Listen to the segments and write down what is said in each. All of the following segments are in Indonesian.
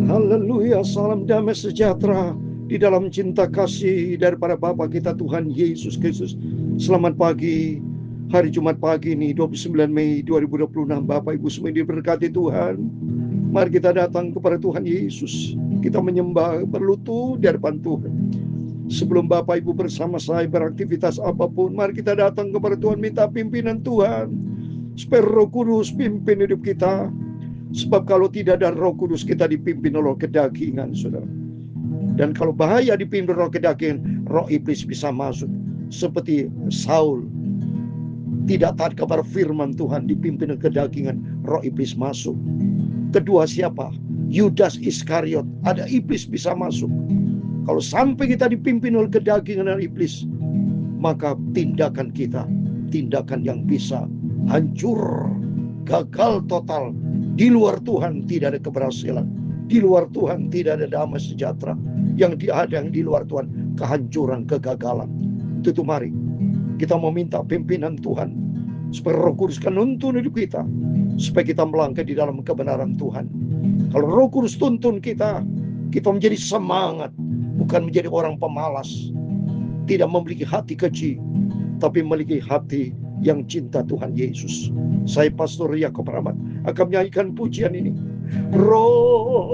Haleluya, salam damai sejahtera di dalam cinta kasih daripada Bapa kita Tuhan Yesus Kristus. Selamat pagi, hari Jumat pagi ini 29 Mei 2026. Bapak Ibu semua diberkati Tuhan. Mari kita datang kepada Tuhan Yesus. Kita menyembah, berlutut di hadapan Tuhan. Sebelum Bapak Ibu bersama saya beraktivitas apapun, mari kita datang kepada Tuhan, minta pimpinan Tuhan, supaya Roh Kudus pimpin hidup kita. Sebab kalau tidak ada Roh Kudus, kita dipimpin oleh kedagingan, saudara. Dan kalau bahaya dipimpin roh kedagingan, roh iblis bisa masuk. Seperti Saul tidak taat kepada firman Tuhan, dipimpin oleh kedagingan, roh iblis masuk. Kedua siapa? Yudas Iskariot, ada iblis bisa masuk. Kalau sampai kita dipimpin oleh kedagingan dan iblis, maka tindakan kita, tindakan yang bisa hancur, gagal total. Di luar Tuhan tidak ada keberhasilan. Di luar Tuhan tidak ada damai sejahtera. Yang ada yang di luar Tuhan, kehancuran, kegagalan. Itu mari kita meminta pimpinan Tuhan, supaya Roh Kudus menuntun hidup kita, supaya kita melangkah di dalam kebenaran Tuhan. Kalau Roh Kudus tuntun kita, kita menjadi semangat, bukan menjadi orang pemalas. Tidak memiliki hati keji, tapi memiliki hati yang cinta Tuhan Yesus. Saya Pastor Yakob Rahmat akan menyanyikan pujian ini. Roh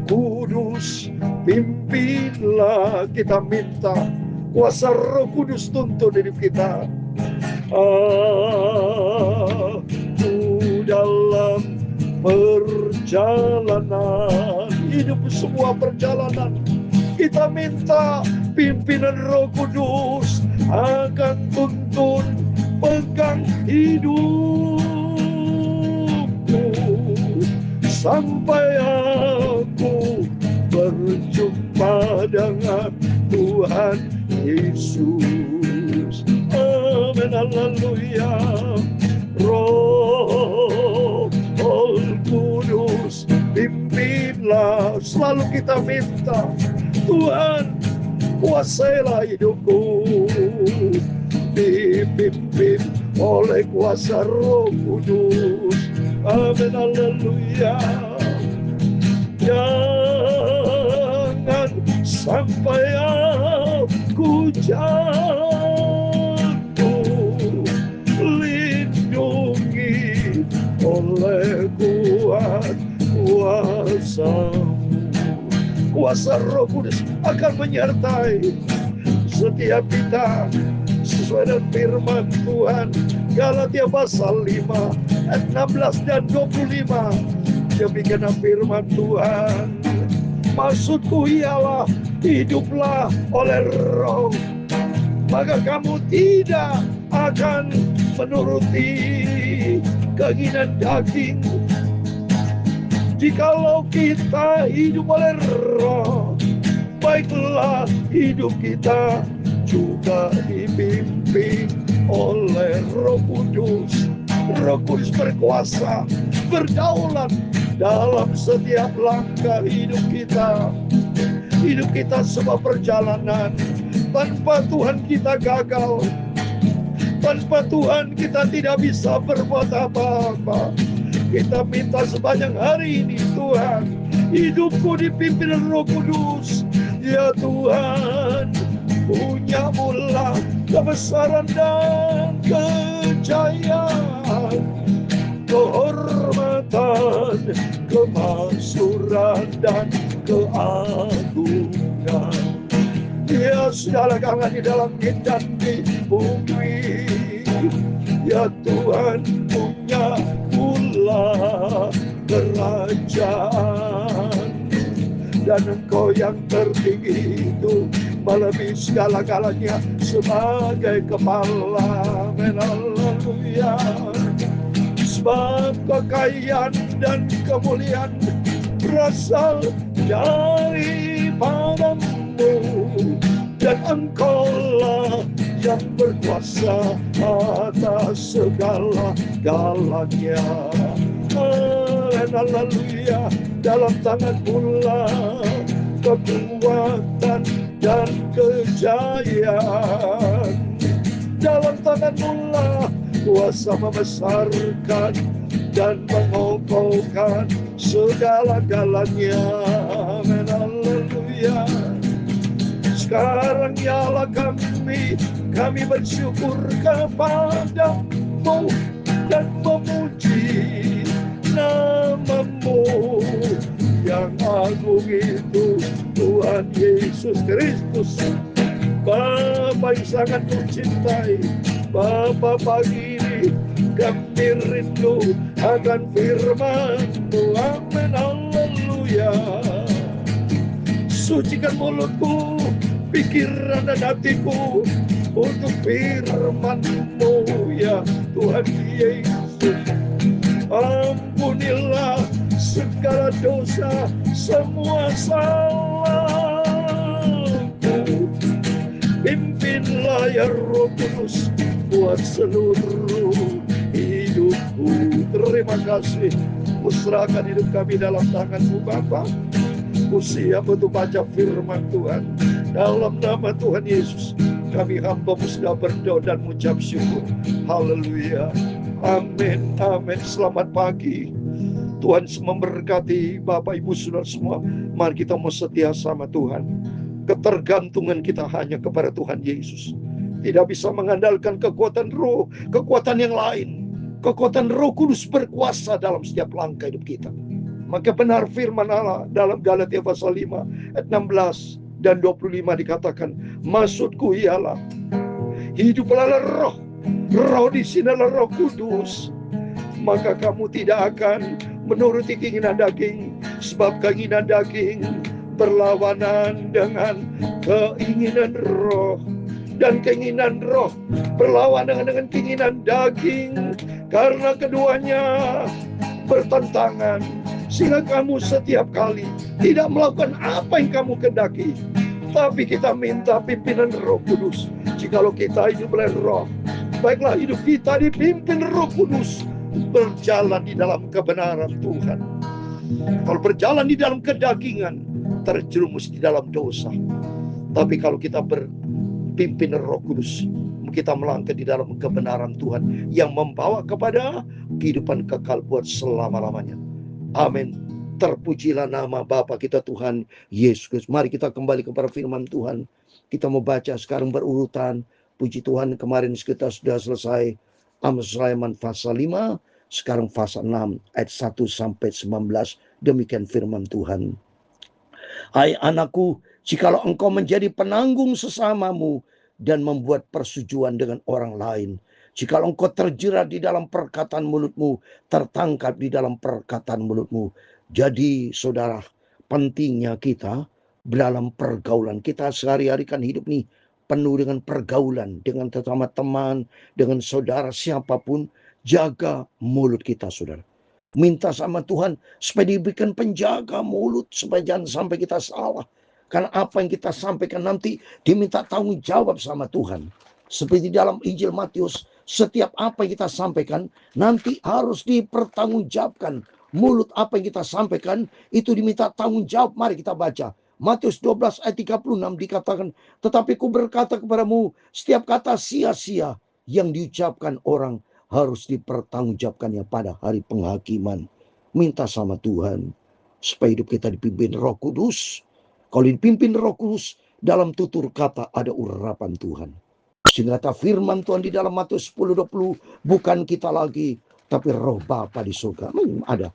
Kudus pimpinlah, kita minta kuasa Roh Kudus tuntun hidup kita. Dalam perjalanan hidup, semua perjalanan kita minta pimpinan Roh Kudus akan tuntun pegang hidupku sampai aku berjumpa dengan Tuhan Yesus. Amin, haleluya. Roh Kudus pimpinlah, selalu kita minta Tuhan, kuasailah hidupku, dipimpin oleh kuasa Roh Kudus. Amin, haleluya. Jangan sampai aku jatuh, lindungi oleh kuasa-Mu. Kuasa Roh Kudus akan menyertai setiap kita sesuai dengan firman Tuhan. Galatia pasal 5 ayat 16 dan 25. Demikian firman Tuhan. Maksudku ialah hiduplah oleh Roh, maka kamu tidak akan menuruti keinginan daging. Jikalau kita hidup oleh Roh, baiklah hidup kita juga dipimpin oleh Roh Kudus. Roh Kudus berkuasa, berdaulat dalam setiap langkah hidup kita. Hidup kita sebuah perjalanan. Tanpa Tuhan kita gagal. Tanpa Tuhan kita tidak bisa berbuat apa-apa. Kita minta sepanjang hari ini, Tuhan, hidupku dipimpin Roh Kudus. Ya Tuhan, punya-Mulah kebesaran dan kejayaan, kehormatan, kemaksuran dan keagungan. Ya segala kangen di dalam dan di bumi. Ya Tuhan, punya-Mulah kerajaan, dan Engkau yang tertinggi itu melebihi segala-galanya sebagai kepala. Haleluya. Sebab kekayaan dan kemuliaan berasal daripadamu, dan Engkaulah yang berkuasa atas segala-galanya. Haleluya. Dalam tangan-Mu lah kekuatan dan kejayaan. Dalam tangan-Mu lah kuasa membesarkan dan mengokohkan segala-galanya. Amin, haleluya. Sekarang ialah kami bersyukur kepadamu dan memuji namamu yang agung itu, Tuhan Yesus Kristus. Bapa yang sangat mencintai, Bapa pagi ini kami rindu akan firman-Mu. Amin, haleluya. Sucikan mulutku, pikiran dan hatiku untuk firman-Mu, ya Tuhan Yesus. Ampunilah segala dosa, semua salahku. Pimpinlah ya Roh Kudus buat seluruh hidupku. Terima kasih. Kuserahkan hidup kami dalam tangan-Mu, Bapa. Ku siap untuk baca firman Tuhan. Dalam nama Tuhan Yesus, kami hamba-Mu sudah berdoa dan mengucap syukur. Haleluya. Amin, amin. Selamat pagi. Tuhan memberkati Bapak Ibu Saudara semua. Mari kita mau setia sama Tuhan. Ketergantungan kita hanya kepada Tuhan Yesus. Tidak bisa mengandalkan kekuatan roh, kekuatan yang lain. Kekuatan Roh Kudus berkuasa dalam setiap langkah hidup kita. Maka benar firman Allah dalam Galatia pasal 5 ayat 16 dan 25 dikatakan, maksudku ialah hiduplah roh. Roh di sini adalah Roh Kudus. Maka kamu tidak akan menuruti keinginan daging, sebab keinginan daging berlawanan dengan keinginan roh, dan keinginan roh berlawanan dengan keinginan daging, karena keduanya bertentangan. Sehingga kamu setiap kali tidak melakukan apa yang kamu kehendaki. Tapi kita minta pimpinan Roh Kudus. Jikalau kita hidup oleh roh, baiklah hidup kita dipimpin Roh Kudus, berjalan di dalam kebenaran Tuhan. Kalau berjalan di dalam kedagingan, terjerumus di dalam dosa. Tapi kalau kita berpimpin Roh Kudus, kita melangkah di dalam kebenaran Tuhan yang membawa kepada kehidupan kekal buat selama-lamanya. Amin. Terpujilah nama Bapa kita Tuhan Yesus Kristus. Mari kita kembali kepada firman Tuhan. Kita mau baca sekarang berurutan. Puji Tuhan, kemarin kita sudah selesai Amos Sulaiman pasal 5, sekarang pasal 6 ayat 1 sampai 19. Demikian firman Tuhan. Hai anakku, jikalau engkau menjadi penanggung sesamamu dan membuat persetujuan dengan orang lain, jikalau engkau terjerat di dalam perkataan mulutmu, tertangkap di dalam perkataan mulutmu. Jadi saudara, pentingnya kita dalam pergaulan. Kita sehari-hari kan hidup nih penuh dengan pergaulan, dengan sesama teman, dengan saudara siapapun. Jaga mulut kita, saudara. Minta sama Tuhan supaya diberikan penjaga mulut, supaya jangan sampai kita salah. Karena apa yang kita sampaikan nanti diminta tanggung jawab sama Tuhan. Seperti dalam Injil Matius, setiap apa yang kita sampaikan nanti harus dipertanggungjawabkan. Mulut apa yang kita sampaikan itu diminta tanggung jawab. Mari kita baca. Matius 12 ayat 36 dikatakan, tetapi ku berkata kepadamu, setiap kata sia-sia yang diucapkan orang harus dipertanggungjawabkannya pada hari penghakiman. Minta sama Tuhan supaya hidup kita dipimpin Roh Kudus. Kalau dipimpin Roh Kudus, dalam tutur kata ada urapan Tuhan. Sehingga kata firman Tuhan di dalam Matius 10:20, bukan kita lagi, tapi Roh Bapa di surga. Ada.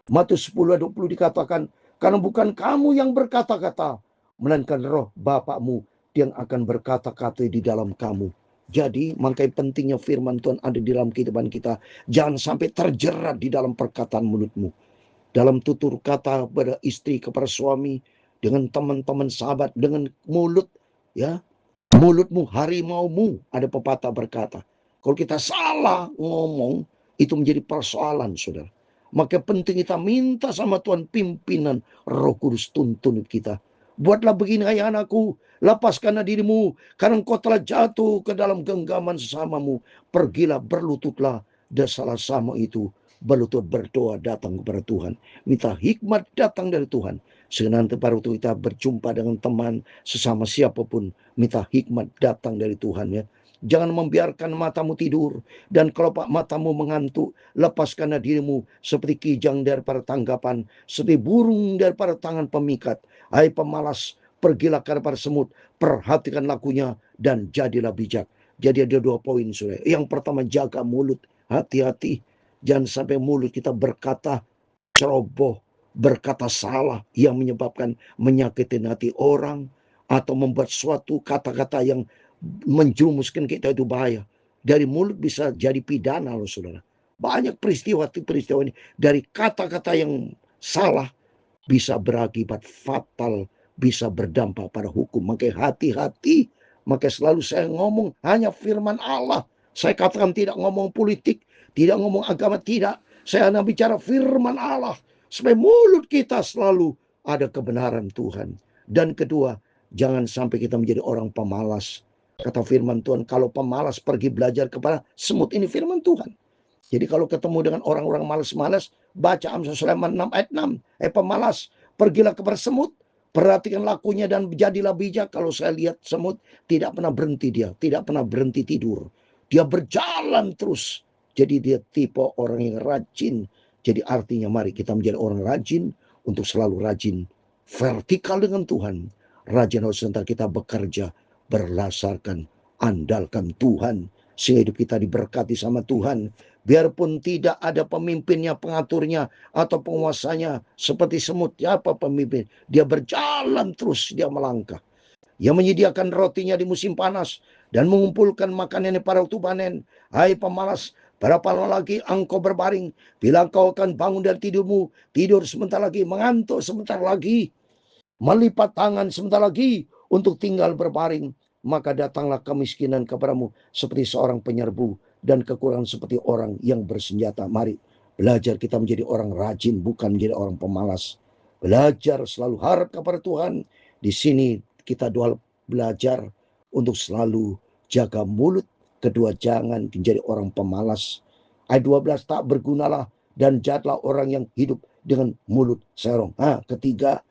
Matius 10:20 dikatakan, karena bukan kamu yang berkata-kata, melainkan Roh Bapamu yang akan berkata-kata di dalam kamu. Jadi, makanya pentingnya firman Tuhan ada di dalam kehidupan kita. Jangan sampai terjerat di dalam perkataan mulutmu. Dalam tutur kata pada istri, kepada suami, dengan teman-teman sahabat, dengan mulut, ya. Mulutmu harimaumu, ada pepatah berkata. Kalau kita salah ngomong, itu menjadi persoalan, saudara. Maka penting kita minta sama Tuhan pimpinan Roh Kudus tuntun kita. Buatlah begini hai anakku, lepaskanlah dirimu, karena engkau telah jatuh ke dalam genggaman sesamamu. Pergilah, berlututlah, dan salah sama itu berlutut berdoa datang kepada Tuhan. Minta hikmat datang dari Tuhan. Sehingga nanti pada waktu kita berjumpa dengan teman sesama siapapun, minta hikmat datang dari Tuhan, ya. Jangan membiarkan matamu tidur. Dan kalau matamu mengantuk, lepaskanlah dirimu seperti kijang daripada tanggapan, seperti burung daripada tangan pemikat. Hai pemalas, pergilah kepada semut, perhatikan lakunya, dan jadilah bijak. Jadi ada 2 poin, saudara. Yang pertama, jaga mulut. Hati-hati. Jangan sampai mulut kita berkata ceroboh, berkata salah yang menyebabkan menyakiti hati orang, atau membuat suatu kata-kata yang menjerumuskan kita itu bahaya. Dari mulut bisa jadi pidana loh, saudara. Banyak peristiwa ini dari kata-kata yang salah bisa berakibat fatal, bisa berdampak pada hukum. Makanya hati-hati. Makanya selalu saya ngomong hanya firman Allah. Saya katakan tidak ngomong politik, tidak ngomong agama, tidak. Saya hanya bicara firman Allah. Supaya mulut kita selalu ada kebenaran Tuhan. Dan kedua, jangan sampai kita menjadi orang pemalas. Kata firman Tuhan, kalau pemalas pergi belajar kepada semut. Ini firman Tuhan. Jadi kalau ketemu dengan orang-orang malas-malas, baca Amsal Sulaiman 6 ayat 6. Pemalas, pergilah kepada semut, perhatikan lakunya dan jadilah bijak. Kalau saya lihat semut, tidak pernah berhenti dia, tidak pernah berhenti tidur. Dia berjalan terus. Jadi dia tipe orang yang rajin. Jadi artinya mari kita menjadi orang rajin untuk selalu rajin. Vertikal dengan Tuhan. Rajin harus sebentar kita bekerja berdasarkan andalkan Tuhan. Sehingga hidup kita diberkati sama Tuhan. Biarpun tidak ada pemimpinnya, pengaturnya, atau penguasanya seperti semut. Apa pemimpin? Dia berjalan terus, dia melangkah. Yang menyediakan rotinya di musim panas dan mengumpulkan makanannya pada waktu panen. Hai pemalas, berapa lama lagi engkau berbaring? Bila engkau akan bangun dari tidurmu, tidur sebentar lagi, mengantuk sebentar lagi, melipat tangan sebentar lagi untuk tinggal berbaring. Maka datanglah kemiskinan kepadamu seperti seorang penyerbu, dan kekurangan seperti orang yang bersenjata. Mari belajar kita menjadi orang rajin, bukan menjadi orang pemalas. Belajar selalu harap kepada Tuhan. Di sini kita belajar untuk selalu jaga mulut. Kedua, jangan menjadi orang pemalas. Ayat 12, tak bergunalah dan jahatlah orang yang hidup dengan mulut serong. Ketiga,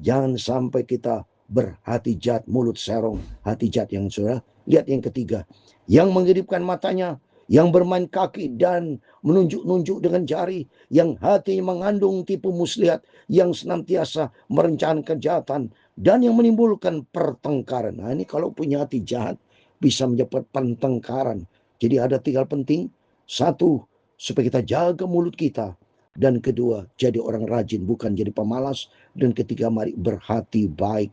jangan sampai kita berhati jahat, mulut serong, hati jahat. Yang saudara lihat yang ketiga, yang menghidupkan matanya, yang bermain kaki dan menunjuk-nunjuk dengan jari, yang hatinya mengandung tipu muslihat, yang senantiasa merencanakan kejahatan, dan yang menimbulkan pertengkaran. Ini kalau punya hati jahat bisa menyebabkan pertengkaran. Jadi ada 3 hal penting. 1, supaya kita jaga mulut kita. Dan kedua, jadi orang rajin, bukan jadi pemalas. Dan ketiga, mari berhati baik.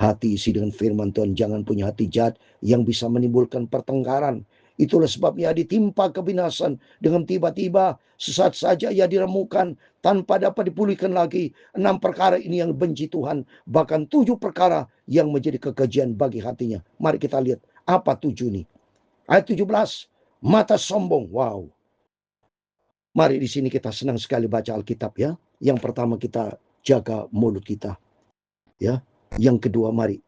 Hati isi dengan firman Tuhan. Jangan punya hati jahat yang bisa menimbulkan pertengkaran. Itulah sebabnya ditimpa kebinasan dengan tiba-tiba, sesaat saja ia diremukan tanpa dapat dipulihkan lagi. 6 perkara ini yang benci Tuhan, bahkan 7 perkara yang menjadi kekejian bagi hatinya. Mari kita lihat apa 7 ini. Ayat 17, mata sombong. Wow. Mari di sini kita senang sekali baca Alkitab ya. Yang pertama kita jaga mulut kita. Ya. Yang kedua mari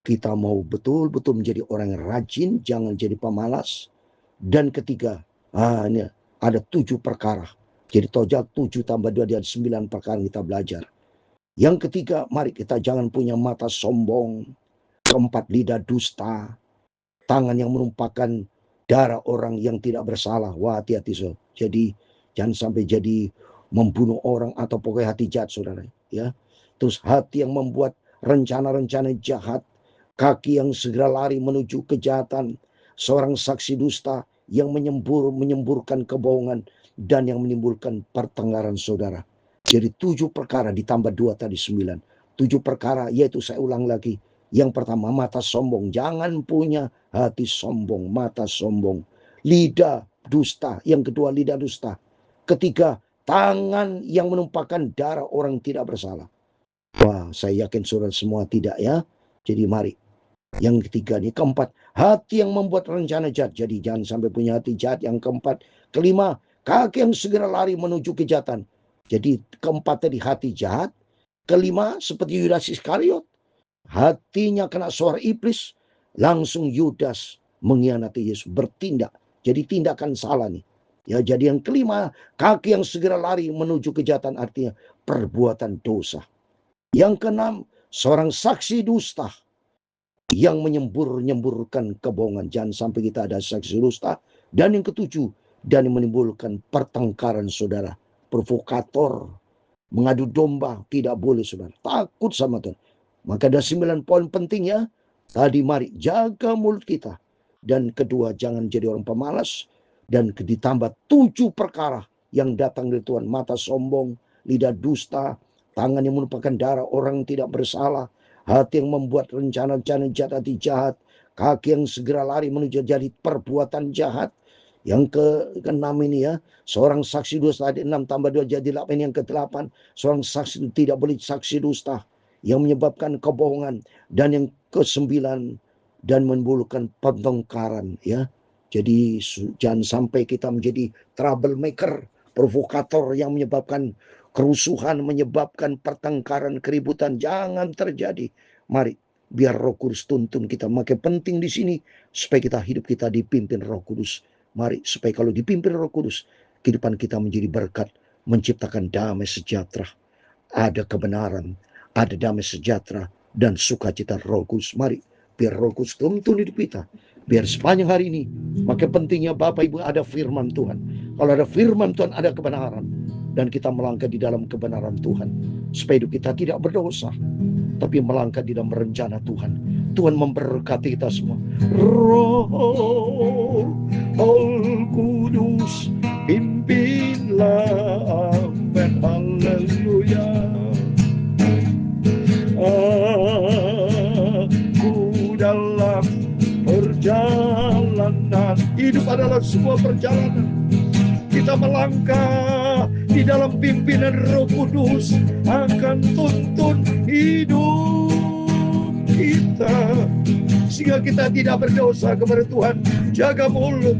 kita mau betul-betul menjadi orang yang rajin, jangan jadi pemalas. Dan ketiga, ini ada 7 perkara. Jadi tojak 7 tambah 2 dia 9 perkara kita belajar. Yang ketiga, mari kita jangan punya mata sombong. Keempat, lidah dusta. Tangan yang menumpahkan darah orang yang tidak bersalah. Wah, hati-hati so. Jadi jangan sampai jadi membunuh orang atau pokoknya hati jahat, saudara. Ya. Terus hati yang membuat rencana-rencana jahat. Kaki yang segera lari menuju kejahatan. Seorang saksi dusta yang menyemburkan kebohongan dan yang menimbulkan pertengkaran, saudara. Jadi 7 perkara ditambah 2 tadi 9. 7 perkara, yaitu saya ulang lagi. Yang pertama, mata sombong. Jangan punya hati sombong, mata sombong. Lidah dusta. Yang kedua, lidah dusta. Ketiga, tangan yang menumpahkan darah orang tidak bersalah. Wah, saya yakin saudara semua tidak ya. Jadi mari. Yang ketiga ini. Keempat, hati yang membuat rencana jahat. Jadi jangan sampai punya hati jahat. Yang keempat. Kelima, kaki yang segera lari menuju kejahatan. Jadi keempat tadi hati jahat. Kelima, seperti Yudas Iskariot. Hatinya kena suara iblis. Langsung Yudas mengkhianati Yesus. Bertindak. Jadi tindakan salah nih. Ya, jadi yang kelima, kaki yang segera lari menuju kejahatan, artinya perbuatan dosa. Yang keenam, seorang saksi dusta. yang menyembur-nyemburkan kebohongan. Jangan sampai kita ada saksi dusta. Dan yang ketujuh, dan menimbulkan pertengkaran saudara. Provokator, mengadu domba, tidak boleh saudara. Takut sama Tuhan. Maka ada 9 poin pentingnya. Tadi mari jaga mulut kita. Dan kedua, jangan jadi orang pemalas. Dan ditambah 7 perkara yang datang dari Tuhan. Mata sombong, lidah dusta, tangan yang menumpahkan darah orang yang tidak bersalah, hati yang membuat rencana-rencana jahat, kaki yang segera lari menuju jadi perbuatan jahat. Yang ke-6 ini ya, seorang saksi dusta tadi 6 tambah 2 jadi 8. Yang ke-8, seorang saksi itu tidak boleh saksi dusta yang menyebabkan kebohongan. Dan yang ke-9, dan menimbulkan pertengkaran ya. Jadi jangan sampai kita menjadi troublemaker, provokator yang menyebabkan kerusuhan, menyebabkan pertengkaran, keributan. Jangan terjadi. Mari biar Roh Kudus tuntun kita. Makin penting di sini supaya hidup kita dipimpin Roh Kudus. Mari supaya kalau dipimpin Roh Kudus, kehidupan kita menjadi berkat, menciptakan damai sejahtera, ada kebenaran, ada damai sejahtera dan sukacita Roh Kudus. Mari biar Roh Kudus tuntun hidup kita. Biar sepanjang hari ini, makin pentingnya Bapak Ibu ada firman Tuhan. Kalau ada firman Tuhan, ada kebenaran. Dan kita melangkah di dalam kebenaran Tuhan. Supaya hidup kita tidak berdosa, tapi melangkah di dalam rencana Tuhan. Tuhan memberkati kita semua. Roh Al-Kudus, pimpinlah, amin, haleluya. Aku dalam perjalanan, hidup adalah sebuah perjalanan. Kita melangkah di dalam pimpinan Roh Kudus, akan tuntun hidup kita sehingga kita tidak berdosa kepada Tuhan. Jaga mulut,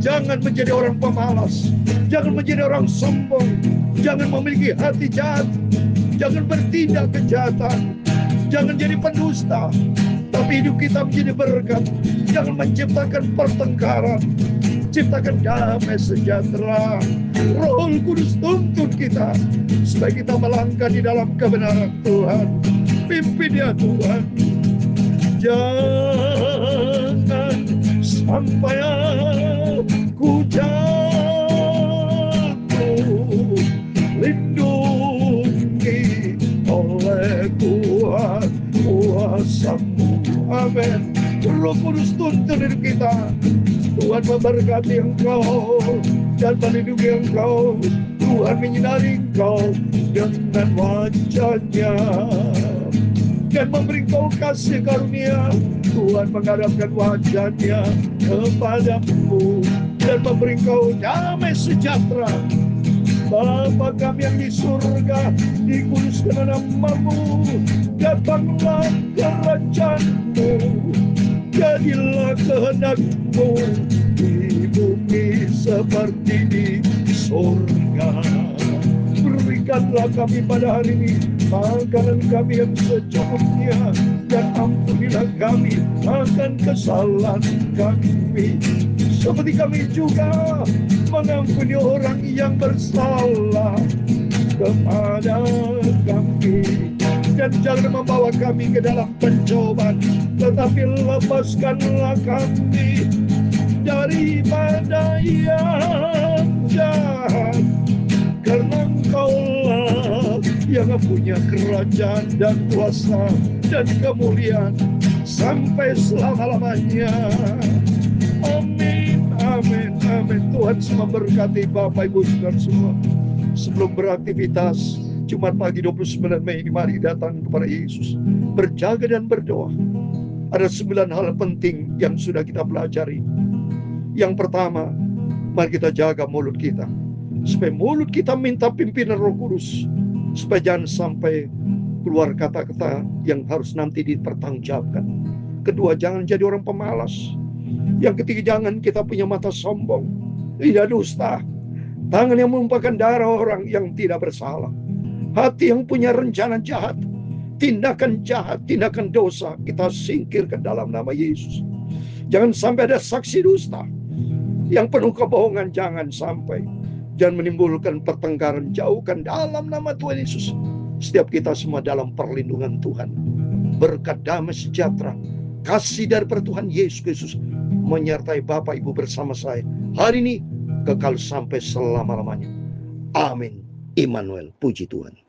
jangan menjadi orang pemalas, jangan menjadi orang sombong, jangan memiliki hati jahat, jangan bertindak kejahatan, jangan jadi pendusta, tapi hidup kita menjadi berkat. Jangan menciptakan pertengkaran, ciptakan damai sejahtera. Roh Kudus tuntun kita supaya kita melangkah di dalam kebenaran Tuhan. Pimpin ya Tuhan. Jangan sampai aku jatuh, lindungi oleh Tuhan kuasa-Mu. Amin. Roh Kudus tuntun hidup kita. Tuhan memberkati engkau dan melindungi engkau. Tuhan menyinari engkau dengan wajah-Nya dan memberi engkau kasih karunia. Tuhan menghadapkan wajah-Nya kepadamu dan memberi engkau damai sejahtera. Bapa kami yang di surga, dikuduskan nama-Mu, datanglah kerajaan-Mu, jadilah kehendak-Mu di bumi seperti di surga. Berikanlah kami pada hari ini makanan kami yang secukupnya, dan ampunilah kami akan kesalahan kami, seperti kami juga mengampuni orang yang bersalah kepada kami. Dan jangan membawa kami ke dalam pencobaan, tetapi lepaskanlah kami daripada yang jahat. Karena Engkau-lah yang punya kerajaan dan kuasa dan kemuliaan sampai selama-lamanya. Amin, amin, amin. Tuhan memberkati Bapak Ibu Saudara semua. Sebelum beraktivitas Jumat pagi 29 Mei ini, mari datang kepada Yesus, berjaga dan berdoa. Ada 9 hal penting yang sudah kita pelajari. Yang pertama, mari kita jaga mulut kita, supaya mulut kita minta pimpinan Roh Kudus, supaya jangan sampai keluar kata-kata yang harus nanti dipertanggungjawabkan. Kedua, jangan jadi orang pemalas. Yang ketiga, jangan kita punya mata sombong, lidah dusta, tangan yang menumpahkan darah orang yang tidak bersalah, hati yang punya rencana jahat, tindakan jahat, tindakan dosa, kita singkirkan dalam nama Yesus. Jangan sampai ada saksi dusta yang penuh kebohongan, jangan sampai. Jangan menimbulkan pertengkaran, jauhkan dalam nama Tuhan Yesus. Setiap kita semua dalam perlindungan Tuhan. Berkat damai sejahtera kasih daripada Tuhan Yesus Kristus menyertai Bapak Ibu bersama saya hari ini kekal sampai selama-lamanya. Amin. Immanuel, puji Tuhan.